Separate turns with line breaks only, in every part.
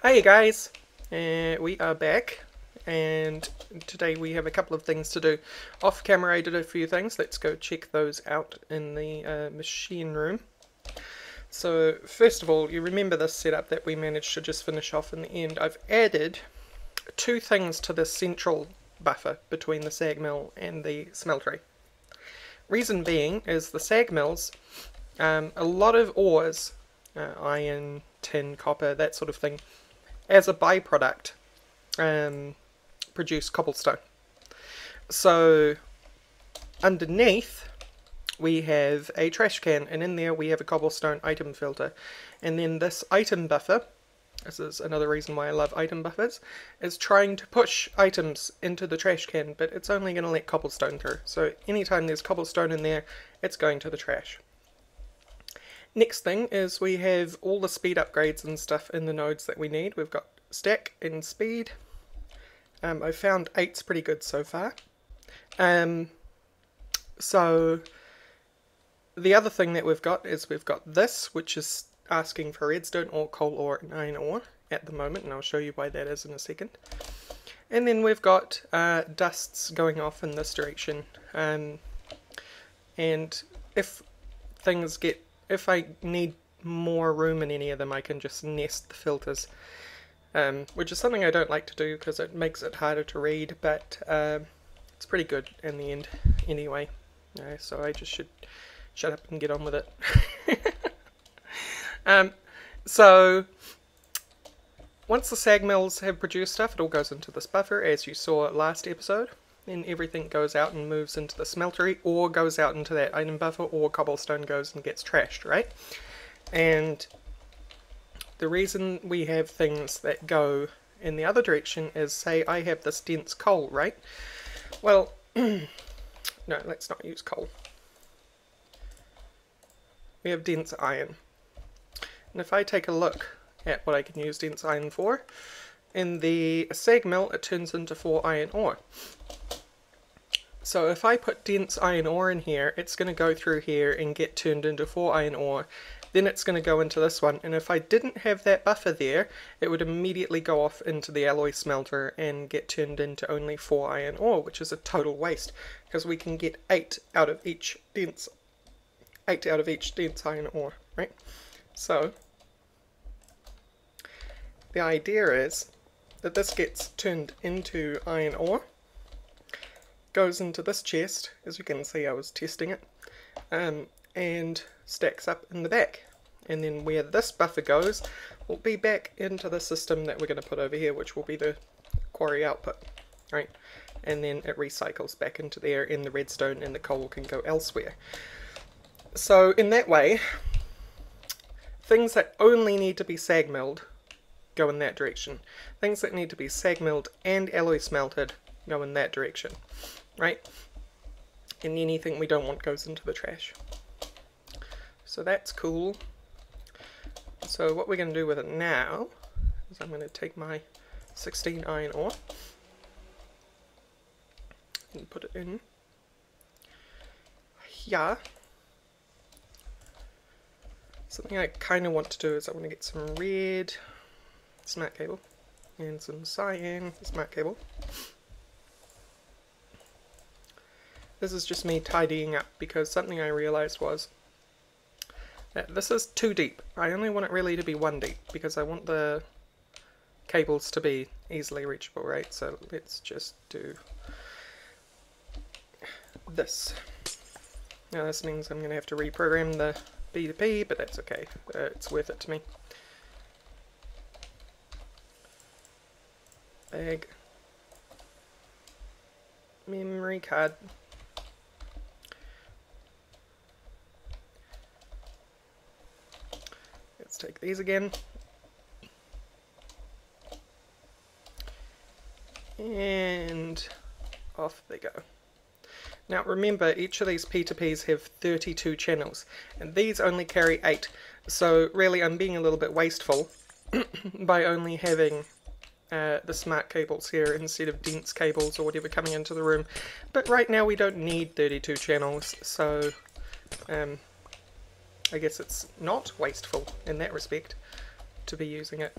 Hey guys, we are back, and today we have a couple of things to do. Off camera I did a few things, let's go check those out in the machine room. So first of all, you remember this setup that we managed to just finish off in the end. I've added two things to the central buffer between the sag mill and the smeltery. Reason being is the sag mills, a lot of ores, iron, tin, copper, that sort of thing, as a byproduct, produce cobblestone. So underneath we have a trash can, and in there we have a cobblestone item filter. And then this item buffer, this is another reason why I love item buffers, is trying to push items into the trash can, but it's only going to let cobblestone through. So anytime there's cobblestone in there, it's going to the trash. Next thing is we have all the speed upgrades and stuff in the nodes that we need. We've got stack and speed. I found 8's pretty good so far. So the other thing that we've got is we've got this, which is asking for redstone or coal ore and iron ore at the moment, and I'll show you why that is in a second. And then we've got dusts going off in this direction. And if I need more room in any of them, I can just nest the filters, which is something I don't like to do because it makes it harder to read, but it's pretty good in the end anyway. So I just should shut up and get on with it. So once the sag mills have produced stuff, it all goes into this buffer, as you saw last episode. Then everything goes out and moves into the smeltery, or goes out into that item buffer, or cobblestone goes and gets trashed, right? And the reason we have things that go in the other direction is, say I have this dense coal, right? Well, no, let's not use coal. We have dense iron. And if I take a look at what I can use dense iron for, in the sag mill it turns into 4 iron ore. So if I put dense iron ore in here, it's going to go through here and get turned into 4 iron ore. Then it's going to go into this one, and if I didn't have that buffer there, it would immediately go off into the alloy smelter and get turned into only 4 iron ore, which is a total waste, because we can get 8 out of each dense iron ore, right? So the idea is that this gets turned into iron ore, goes into this chest, as you can see I was testing it, and stacks up in the back. And then where this buffer goes will be back into the system that we're going to put over here, which will be the quarry output, right? And then it recycles back into there, and the redstone and the coal can go elsewhere. So in that way, things that only need to be sag milled go in that direction. Things that need to be sag milled and alloy smelted go in that direction, right? And anything we don't want goes into the trash. So that's cool. So what we're going to do with it now is I'm going to take my 16 iron ore and put it in here. Something I kind of want to do is I want to get some red smart cable and some cyan smart cable. This is just me tidying up, because something I realized was that this is too deep. I only want it really to be 1 deep, because I want the cables to be easily reachable, right? So let's just do this. Now this means I'm going to have to reprogram the B to P, but that's okay. It's worth it to me. Bag. Memory card. Let's take these again. And off they go. Now remember, each of these P2Ps have 32 channels, and these only carry 8. So really I'm being a little bit wasteful by only having the smart cables here instead of dense cables or whatever coming into the room. But right now we don't need 32 channels, so I guess it's not wasteful in that respect to be using it.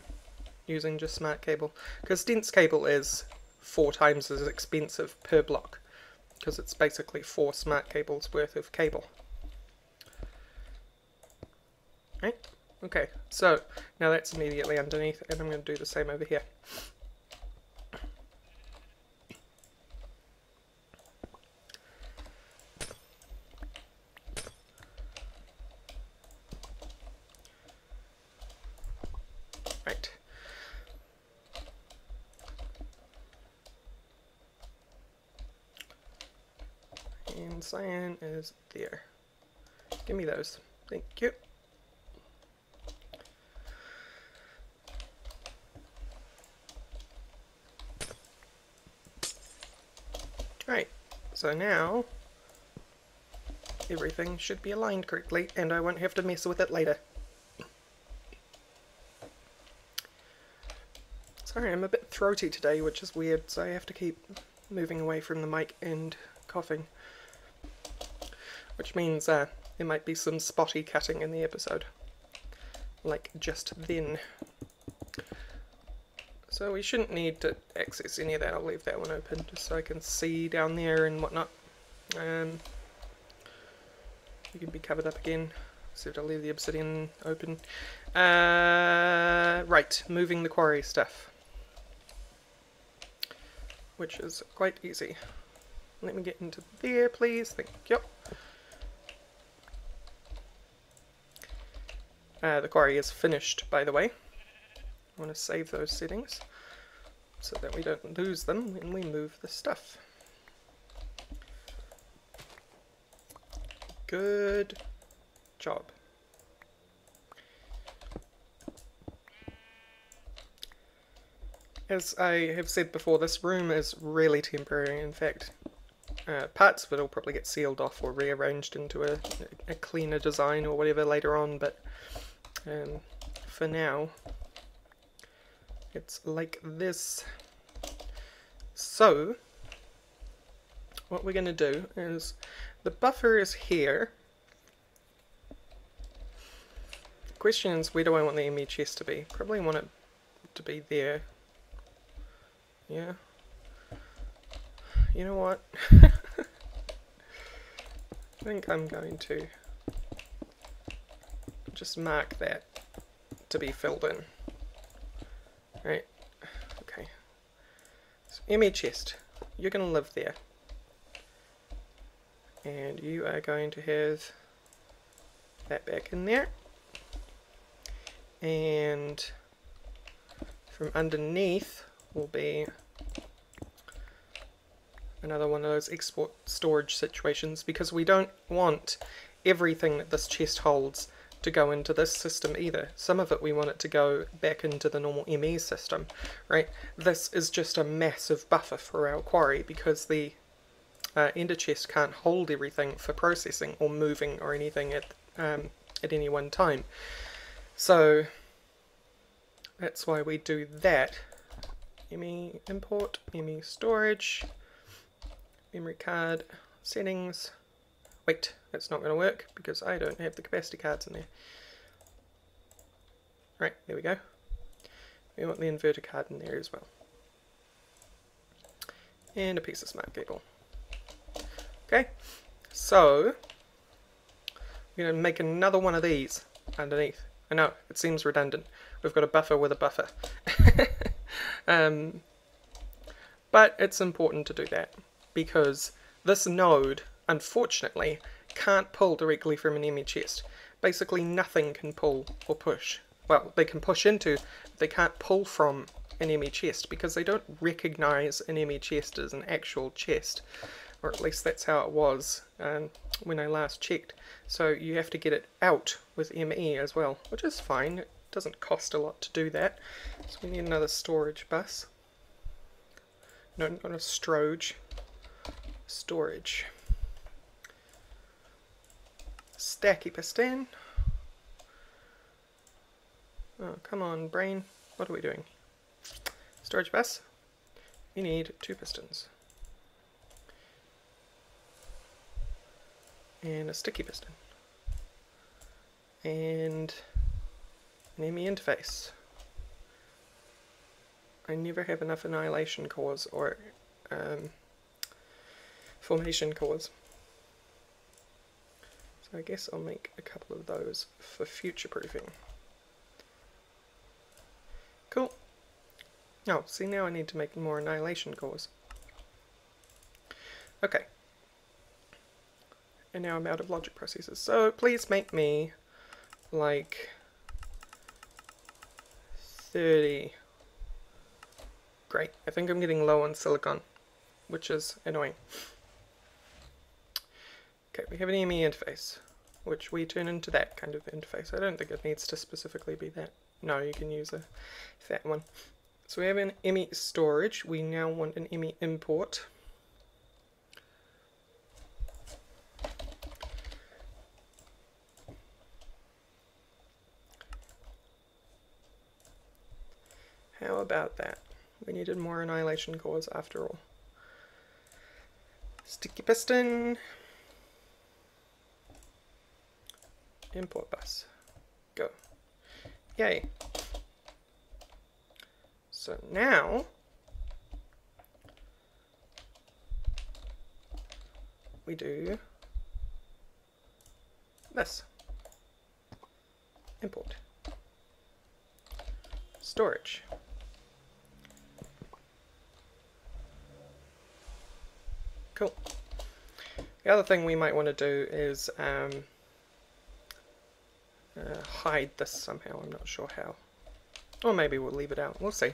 using just smart cable, because dense cable is 4 times as expensive per block, because it's basically 4 smart cables worth of cable. Right? Okay, so now that's immediately underneath, and I'm going to do the same over here. Right. And cyan is there. Give me those. Thank you. Right, so now everything should be aligned correctly and I won't have to mess with it later. Sorry, I'm a bit throaty today, which is weird, so I have to keep moving away from the mic and coughing. Which means there might be some spotty cutting in the episode. Like just then. So we shouldn't need to access any of that. I'll leave that one open just so I can see down there and whatnot. You can be covered up again. So I'll leave the obsidian open. Right, moving the quarry stuff. Which is quite easy. Let me get into there, please. Thank you. The quarry is finished, by the way. I want to save those settings so that we don't lose them when we move the stuff. Good job. As I have said before, this room is really temporary. In fact, parts of it will probably get sealed off or rearranged into a cleaner design or whatever later on, but for now it's like this. So what we're going to do is, the buffer is here. The question is, where do I want the ME chest to be? Probably want it to be there. Yeah. You know what? I think I'm going to just mark that to be filled in. Right. Okay. So ME chest, you're going to live there. And you are going to have that back in there. And from underneath will be another one of those export storage situations, because we don't want everything that this chest holds to go into this system either. Some of it we want it to go back into the normal ME system, right? This is just a massive buffer for our quarry, because the ender chest can't hold everything for processing or moving or anything at any one time. So that's why we do that. ME import, ME storage, memory card, settings. Wait, that's not going to work because I don't have the capacity cards in there. Right, there we go. We want the inverter card in there as well. And a piece of smart cable. Okay, so we're going to make another one of these underneath. I know, it seems redundant. We've got a buffer with a buffer. But it's important to do that, because this node, unfortunately, can't pull directly from an ME chest. Basically nothing can pull or push. Well, they can push into, but they can't pull from an ME chest, because they don't recognise an ME chest as an actual chest. Or at least that's how it was when I last checked. So you have to get it out with ME as well, which is fine. It doesn't cost a lot to do that. So we need another storage bus. No, not a stroge. Storage. Stacky piston. Oh, come on, brain. What are we doing? Storage bus. We need 2 pistons. And a sticky piston. And an ME interface. I never have enough annihilation cores or formation cores. So I guess I'll make a couple of those for future proofing. Cool. Oh, see, now I need to make more annihilation cores. Okay. And now I'm out of logic processors. So please make me like 30. Great. I think I'm getting low on silicon, which is annoying. Okay, we have an ME interface, which we turn into that kind of interface. I don't think it needs to specifically be that. No, you can use a fat one. So we have an ME storage. We now want an ME import. How about that? We needed more annihilation cores after all. Sticky piston. Import bus. Go. Yay. So now we do this. Import. Storage. Cool. The other thing we might want to do is hide this somehow. I'm not sure how. Or maybe we'll leave it out. We'll see.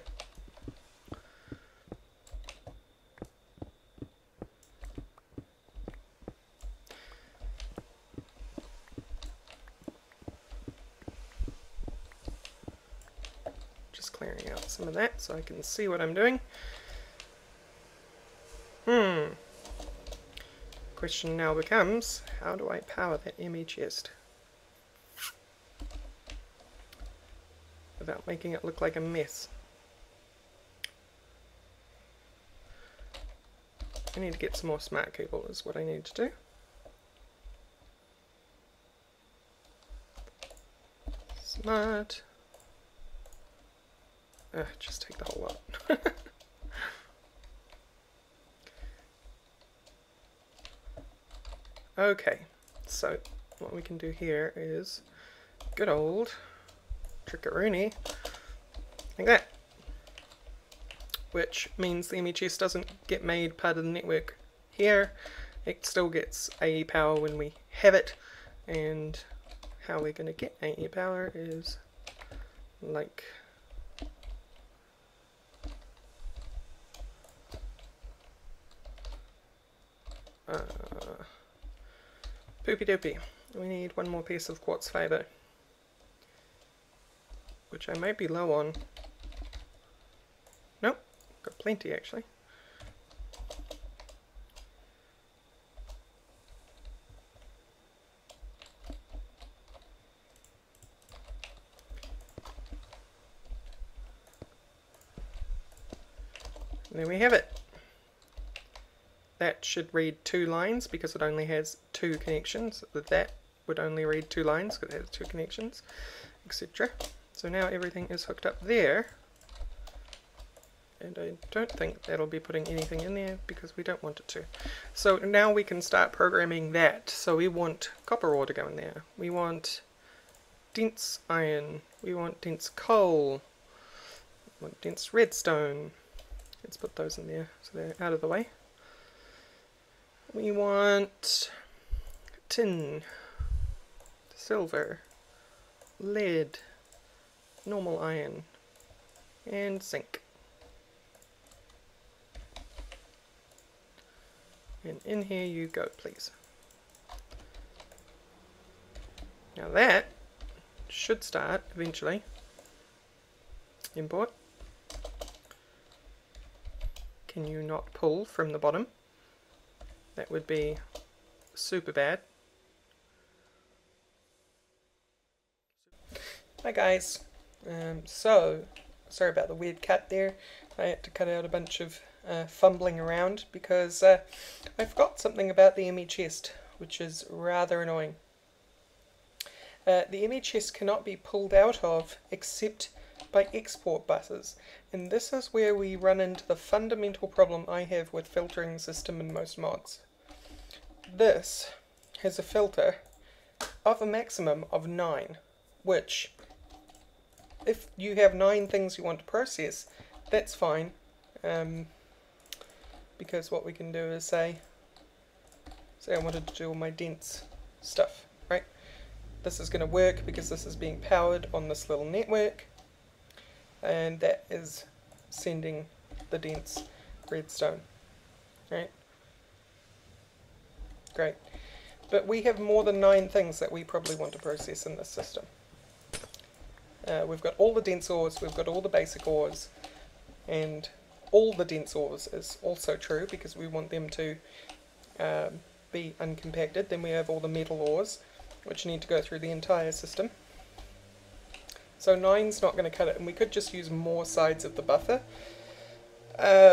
Just clearing out some of that so I can see what I'm doing. Question now becomes, how do I power that ME chest without making it look like a mess? I need to get some more smart cable is what I need to do. Smart. Just take the whole lot. Okay, so what we can do here is good old trickaroonie, like that, which means the ME chest doesn't get made part of the network here. It still gets AE power when we have it, and how we're going to get AE power is like poopy doopy. We need one more piece of quartz fiber, which I might be low on. Nope, got plenty actually. And there we have it. That should read 2 lines because it only has 2 connections. That would only read 2 lines because it has 2 connections, etc. So now everything is hooked up there. And I don't think that'll be putting anything in there because we don't want it to. So now we can start programming that. So we want copper ore to go in there. We want dense iron. We want dense coal. We want dense redstone. Let's put those in there so they're out of the way. We want tin, silver, lead, normal iron, and zinc. And in here you go, please. Now that should start eventually. Import. Can you not pull from the bottom? That would be super bad. Hi guys. So, sorry about the weird cut there. I had to cut out a bunch of fumbling around because I forgot something about the ME chest, which is rather annoying. The ME chest cannot be pulled out of except by export buses, and this is where we run into the fundamental problem I have with filtering the system in most mods. This has a filter of a maximum of 9, which, if you have 9 things you want to process, that's fine, because what we can do is say I wanted to do all my dense stuff, right? This is going to work because this is being powered on this little network, and that is sending the dense redstone, right? Great. But we have more than 9 things that we probably want to process in this system. We've got all the dense ores, we've got all the basic ores, and all the dense ores is also true because we want them to be uncompacted. Then we have all the metal ores, which need to go through the entire system. So 9's not going to cut it, and we could just use more sides of the buffer,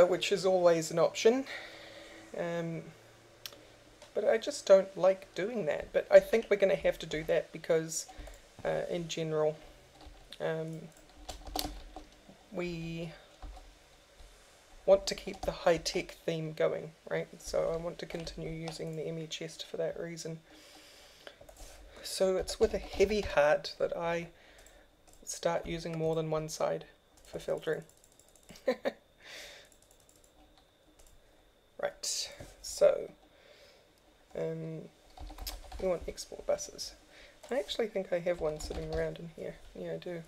which is always an option. But I just don't like doing that. But I think we're going to have to do that because, in general, we want to keep the high-tech theme going, right? So I want to continue using the ME chest for that reason. So it's with a heavy heart that I start using more than one side for filtering. Right, so we want export buses. I actually think I have one sitting around in here. Yeah, I do.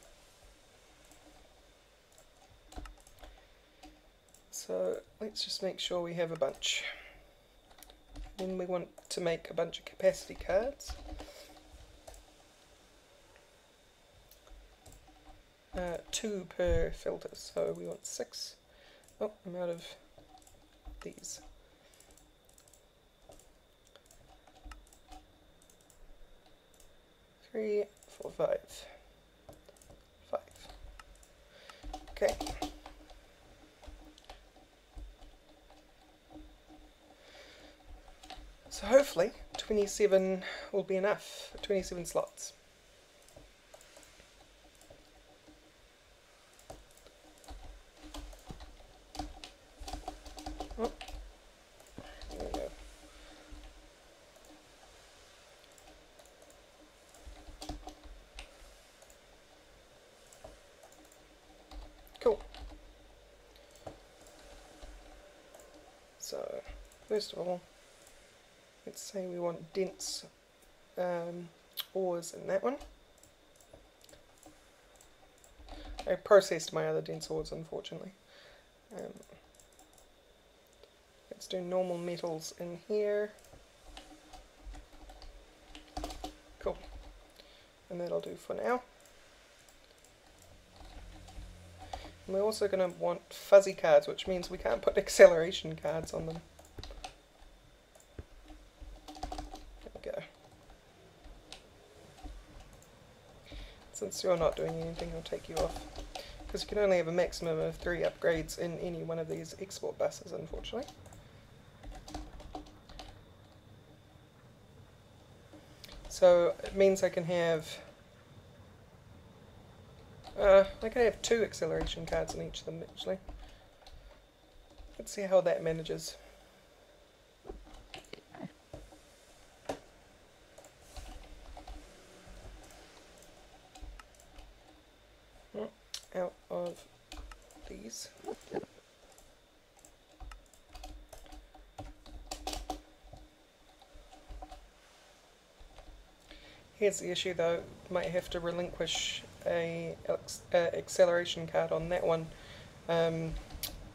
So let's just make sure we have a bunch. Then we want to make a bunch of capacity cards. 2 per filter, so we want 6. Oh, I'm out of these. Three, 4, 5. 5. Okay. So hopefully 27 will be enough, 27 slots. Oh, there we go. Cool. So, first of all, let's say we want dense ores in that one. I processed my other dense ores, unfortunately. Let's do normal metals in here. Cool. And that'll do for now. And we're also going to want fuzzy cards, which means we can't put acceleration cards on them. There we go. Since you're not doing anything, I'll take you off. Because you can only have a maximum of 3 upgrades in any one of these export buses, unfortunately. So it means I can have 2 acceleration cards in each of them, actually. Let's see how that manages. Out of these. Here's the issue though, might have to relinquish a acceleration card on that one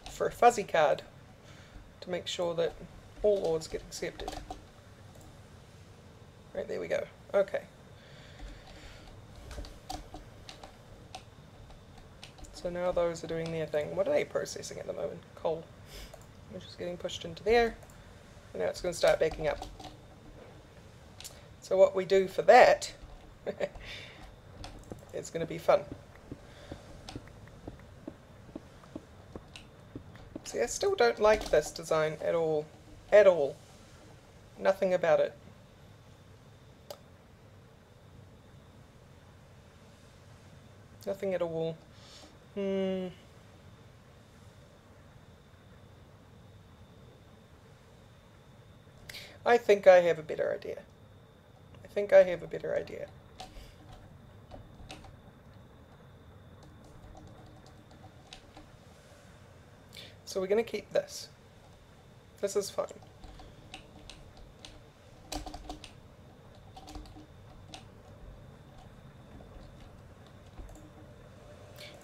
for a fuzzy card to make sure that all ores get accepted. Right, there we go. Okay. So now those are doing their thing. What are they processing at the moment? Coal. Which is getting pushed into there. And now it's going to start backing up. So what we do for that is going to be fun. See, I still don't like this design at all. At all. Nothing about it. Nothing at all. I think I have a better idea. So we're going to keep this. This is fine.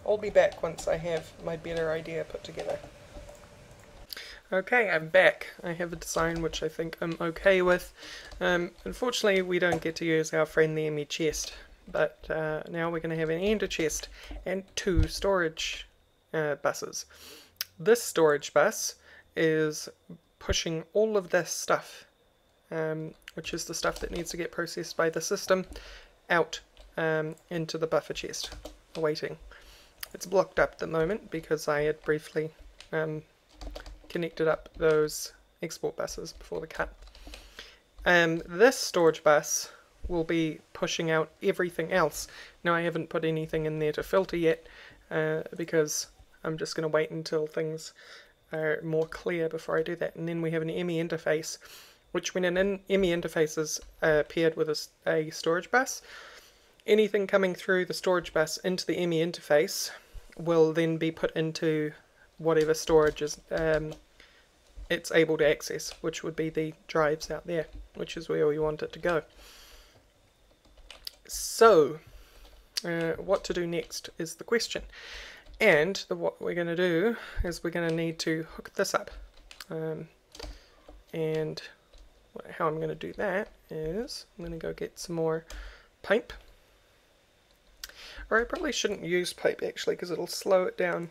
I'll be back once I have my better idea put together. Okay, I'm back. I have a design which I think I'm okay with. Unfortunately, we don't get to use our friend the Emmy chest, but now we're going to have an ender chest and 2 storage buses. This storage bus is pushing all of this stuff, which is the stuff that needs to get processed by the system, out into the buffer chest, awaiting. It's blocked up at the moment because I had briefly connected up those export buses before the cut. This storage bus will be pushing out everything else. Now I haven't put anything in there to filter yet because I'm just going to wait until things are more clear before I do that. And then we have an ME interface, which when an ME interface is paired with a storage bus, anything coming through the storage bus into the ME interface will then be put into whatever storage is it's able to access, which would be the drives out there, which is where we want it to go. So, what to do next is the question. And what we're going to do is we're going to need to hook this up. And how I'm going to do that is I'm going to go get some more pipe. Or I probably shouldn't use pipe actually because it'll slow it down.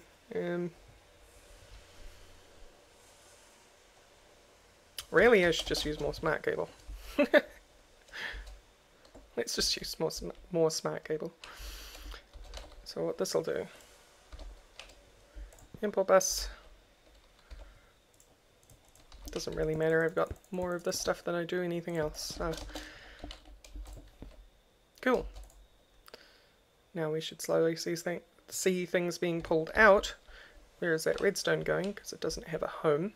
Really, I should just use more smart cable. Let's just use more smart cable. So what this will do, import bus, doesn't really matter, I've got more of this stuff than I do anything else. So. Cool. Now we should slowly see things being pulled out. Where is that redstone going? Because it doesn't have a home.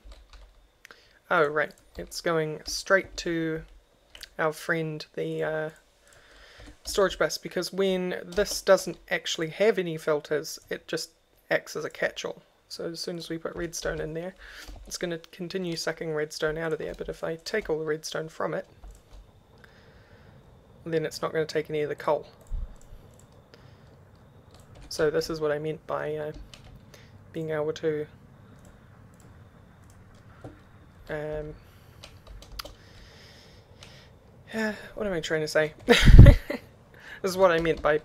Oh, right. It's going straight to our friend, the storage bus, because when this doesn't actually have any filters, it just acts as a catch-all. So as soon as we put redstone in there, it's going to continue sucking redstone out of there. But if I take all the redstone from it, then it's not going to take any of the coal. So this is what I meant by being able to what am I trying to say? This is what I meant by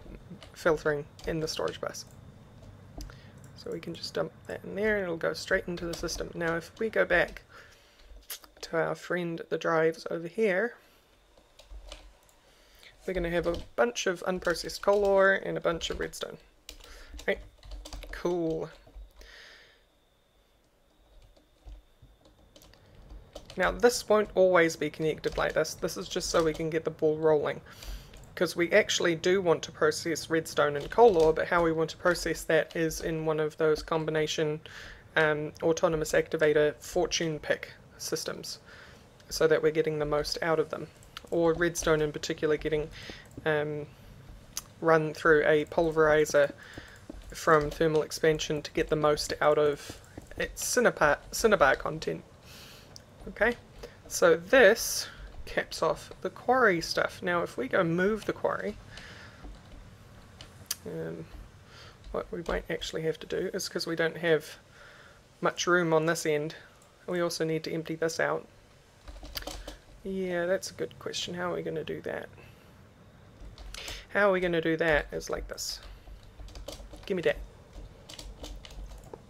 filtering in the storage bus. So we can just dump that in there and it'll go straight into the system. Now if we go back to our friend the drives over here, we're going to have a bunch of unprocessed coal ore and a bunch of redstone. Right, cool. Now this won't always be connected like this. This is just so we can get the ball rolling. Because we actually do want to process redstone and coal ore, but how we want to process that is in one of those combination autonomous activator fortune pick systems, so that we're getting the most out of them. Or redstone in particular getting run through a pulverizer from thermal expansion to get the most out of its cinnabar content. Okay, so this caps off the quarry stuff. Now if we go move the quarry, what we might actually have to do is, because we don't have much room on this end, we also need to empty this out. Yeah, that's a good question. How are we going to do that? How are we going to do that is like this. Give me that.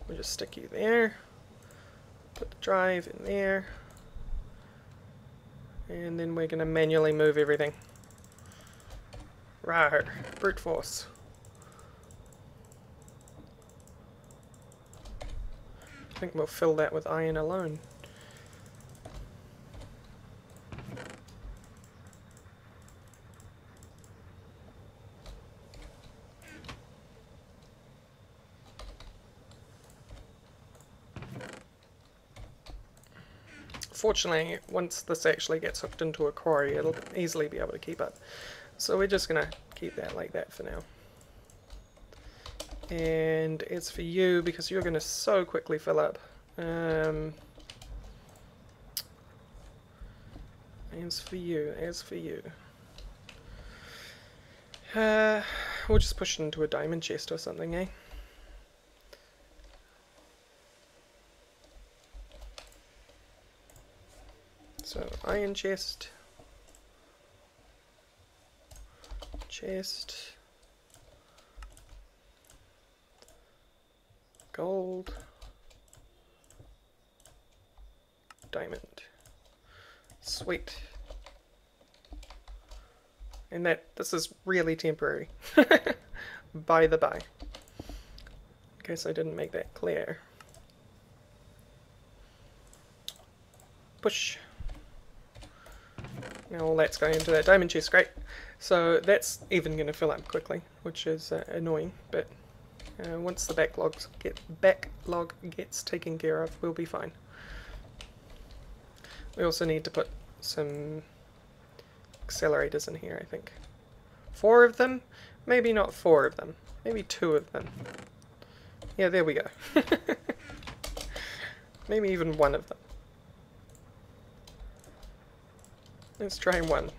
We'll just stick you there. Put the drive in there. And then we're going to manually move everything. Rawr, brute force. I think we'll fill that with iron alone. fortunately, once this actually gets hooked into a quarry, it'll easily be able to keep up. So we're just going to keep that like that for now. And as for you, because you're going to so quickly fill up, as for you, we'll just push it into a diamond chest or something, eh? So, iron chest, gold, diamond, sweet. And this is really temporary, by the by, in case I didn't make that clear. Push. Now all that's going into that diamond chest, great. So that's even going to fill up quickly, which is annoying, but once the backlog gets taken care of, we'll be fine. We also need to put some accelerators in here, I think. 4 of them? Maybe not 4 of them. Maybe 2 of them. Yeah, there we go. Maybe even 1 of them. Let's try 1.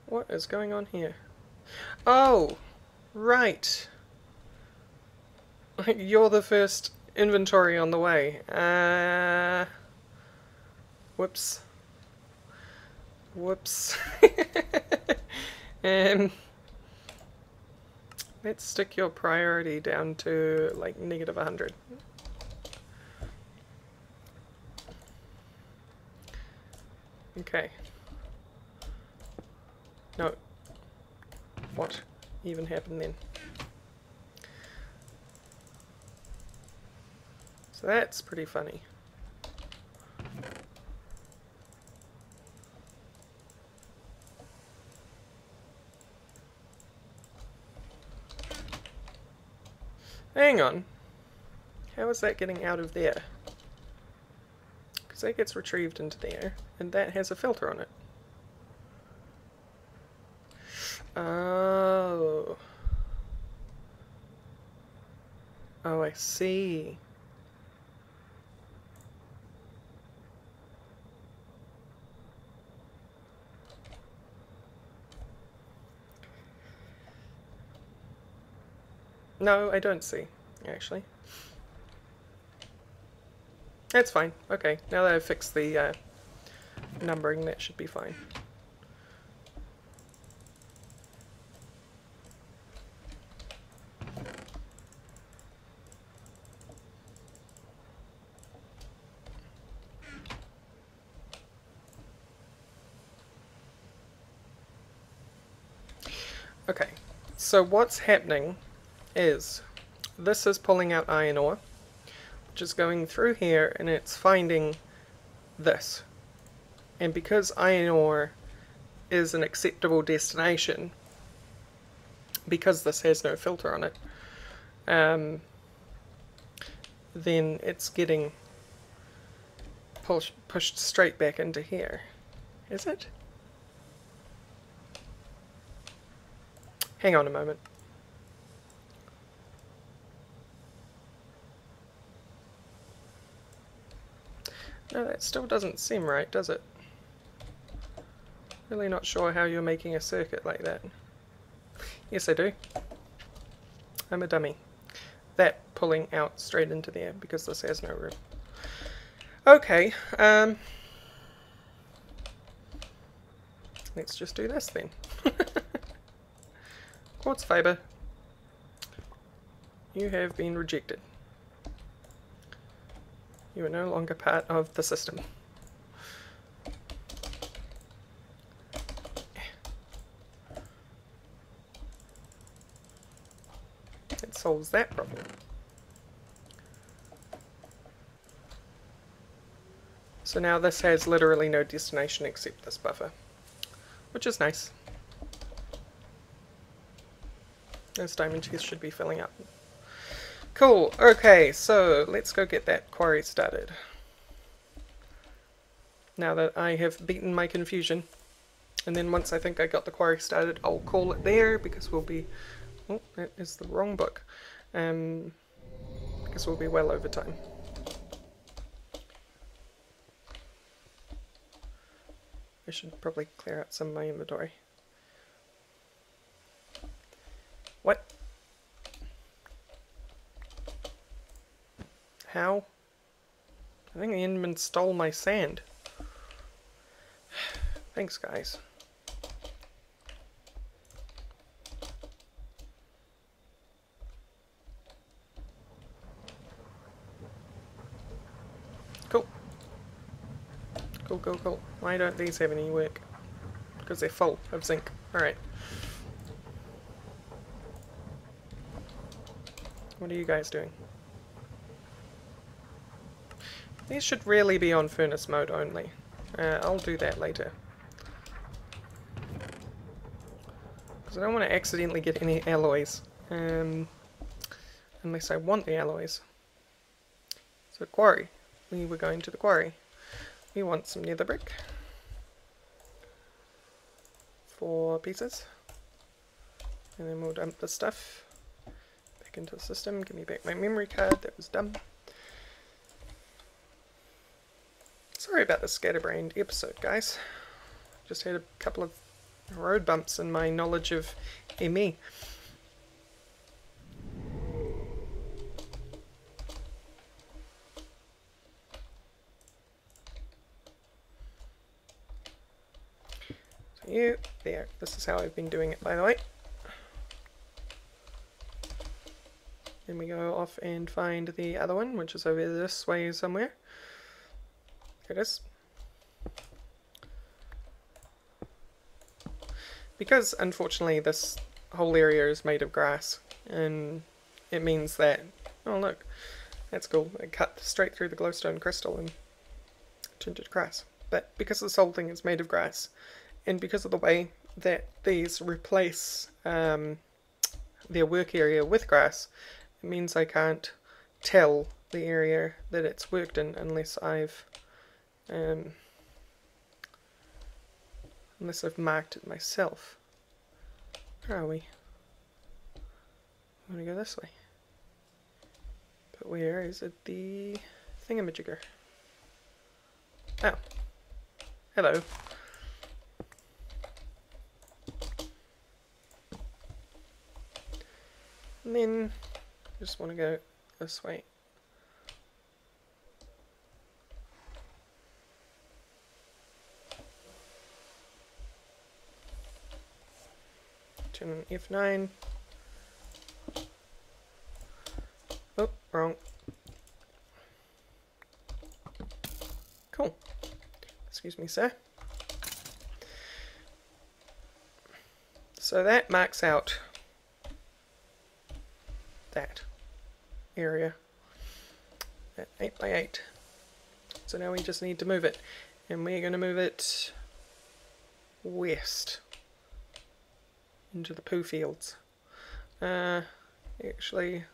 What is going on here? Oh! Right! You're the first inventory on the way. Whoops. Whoops. Let's stick your priority down to like -100. Okay. No. What even happened then? So that's pretty funny. Hang on. How is that getting out of there? Because that gets retrieved into there, and that has a filter on it. Oh. Oh, I see. No, I don't see, actually. That's fine. Okay, now that I've fixed the numbering, that should be fine. Okay, so what's happening is this is pulling out iron ore, which is going through here, and it's finding this. And because iron ore is an acceptable destination, because this has no filter on it, then it's getting pushed straight back into here. Is it? Hang on a moment. No, that still doesn't seem right, does it? Really not sure how you're making a circuit like that. Yes, I do. I'm a dummy. That pulling out straight into there because this has no room. Okay, let's just do this then. Quartz fiber, you have been rejected. You are no longer part of the system. It solves that problem. So now this has literally no destination except this buffer, which is nice. Those diamond chests should be filling up. Cool, okay, so let's go get that quarry started. Now that I have beaten my confusion. And then once I think I got the quarry started, I'll call it there, because we'll be... Oh, that is the wrong book. Because we'll be well over time. I should probably clear out some of my inventory. What? How? I think the Enderman stole my sand. Thanks, guys. Cool. Cool, cool, cool. Why don't these have any work? Because they're full of zinc. Alright. What are you guys doing? These should really be on furnace mode only. I'll do that later. Because I don't want to accidentally get any alloys. Unless I want the alloys. So quarry. We were going to the quarry. We want some nether brick. 4 pieces. And then we'll dump this stuff back into the system. Give me back my memory card. That was dumb. Sorry about the scatterbrained episode, guys. Just had a couple of road bumps in my knowledge of ME. So you, there. This is how I've been doing it, by the way. Then we go off and find the other one, which is over this way somewhere. It is. Because unfortunately this whole area is made of grass, and it means that, oh look, that's cool, it cut straight through the glowstone crystal and turned it to grass. But because this whole thing is made of grass, and because of the way that these replace their work area with grass, it means I can't tell the area that it's worked in unless I've marked it myself. Where are we? I want to go this way. But where is it? The thingamajigger. Oh. Hello. And then I just want to go this way. Turn on F9. Oh, wrong. Cool. Excuse me, sir. So that marks out that area at 8 by 8. So now we just need to move it, and we're going to move it west into the poo fields. Actually,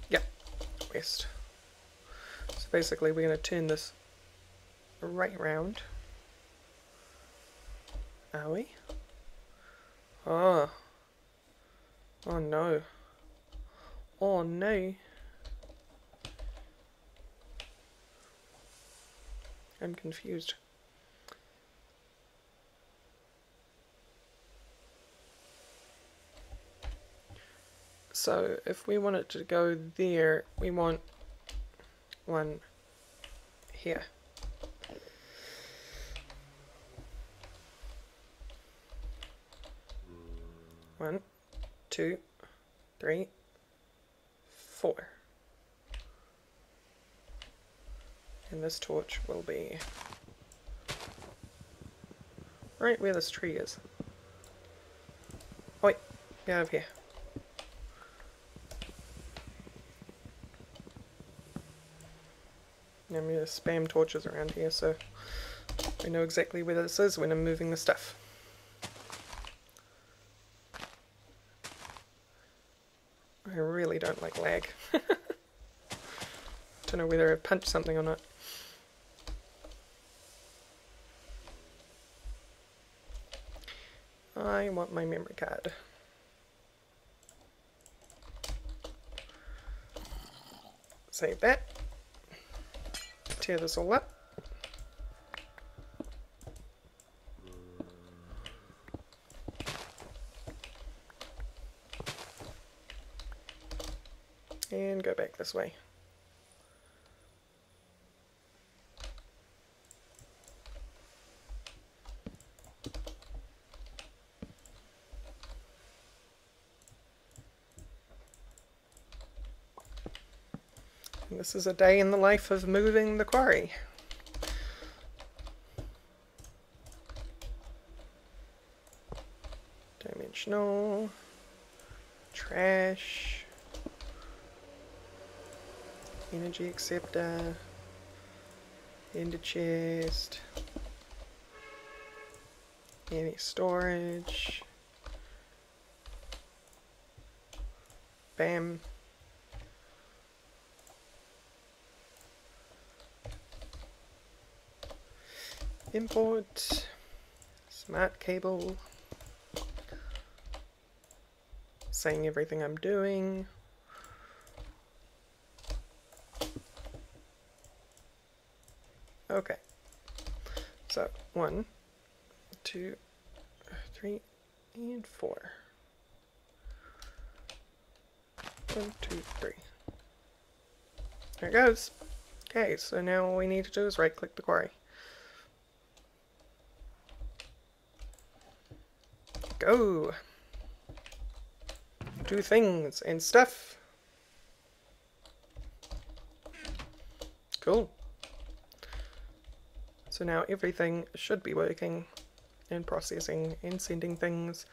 yeah, west. So basically we're going to turn this right round. Are we? Oh. Oh no. Oh no. I'm confused. So if we want it to go there, we want one here. One, 2, 3, 4. And this torch will be right where this tree is. Oh, wait, get over here. I'm going to spam torches around here so I know exactly where this is when I'm moving the stuff. really don't like lag. Don't know whether I punched something or not. I want my memory card. Save that. Tear this all up. And go back this way. And this is a day in the life of moving the quarry. Dimensional, trash, energy acceptor, ender chest, any storage, bam. Import, smart cable, saying everything I'm doing. Okay, so 1, 2, 3, and 4. 1, 2, 3. There it goes. Okay, so now all we need to do is right click the quarry. Go! Do things and stuff. Cool. So now everything should be working and processing and sending things.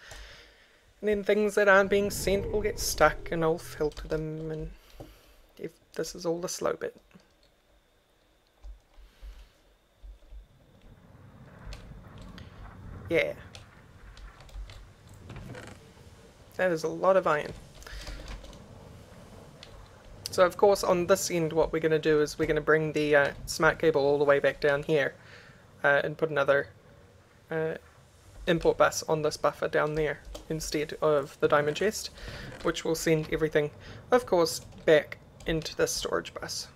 And then things that aren't being sent will get stuck and I'll filter them, and if this is all the slow bit. Yeah. That is a lot of iron. So of course on this end what we're going to do is we're going to bring the smart cable all the way back down here and put another import bus on this buffer down there instead of the diamond chest, which will send everything of course back into this storage bus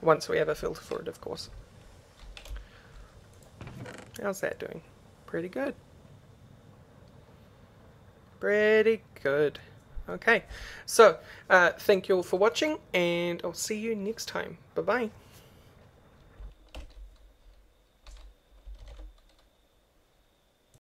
once we have a filter for it, of course. How's that doing? Pretty good. Pretty good. Okay, so thank you all for watching, and I'll see you next time. Bye bye.